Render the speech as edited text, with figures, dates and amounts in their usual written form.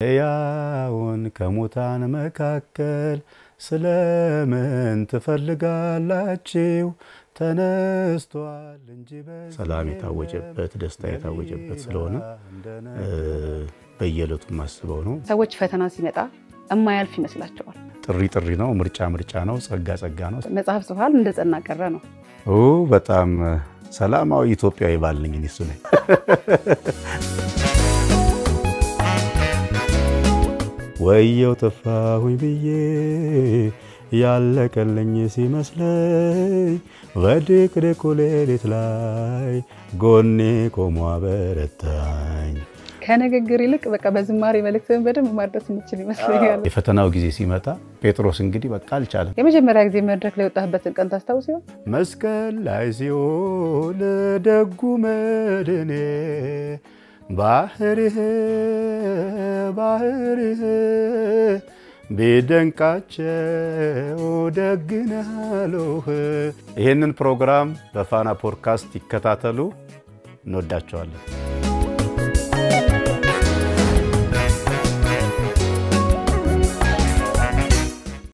ያውን ከሙታን መካከል ስለምን ትፈልጋላችሁ ተነስቷል እንጂ ሰላም የታወጀበት ደስታ የታወጀበት ስለሆነ በየለቱ ማስበው ነው ሰዎች ፈተና ሲመጣ እማያልፍ ይመስላቸዋል ጥሪ ነው ምርጫ ነው ጸጋ ነው መጽሐፍ ጽፏል እንደጸና ቀረ ነው በጣም ሰላማዊ ኢትዮጵያዊ ባልኝ እሱ ነኝ ወየው ተፋሁኝ ብዬ ያለቀልኝ ሲመስለኝ ወድቅድቁ ሌሊት ላይ ጎኔ ቆሞ አበረታኝ ከነገር ይልቅ በቃ በዝማሬ መልእክትን በደንብ ማድረስ የምችል ይመስለኛል የፈተናው ጊዜ ሲመጣ ጴጥሮስ እንግዲህ በቃ አልቻለም የመጀመሪያ ጊዜ መድረክ ላይ ወጣህበትን ቀን ታስታውስ ይሆን መስቀል ላይ ሲኦል ደጉ መድኔ ባህርህ ቢደንቃቸው ደግነሃሉህ ይሄንን ፕሮግራም በፋና ፖድካስት ይከታተሉ እንወዳቸዋለን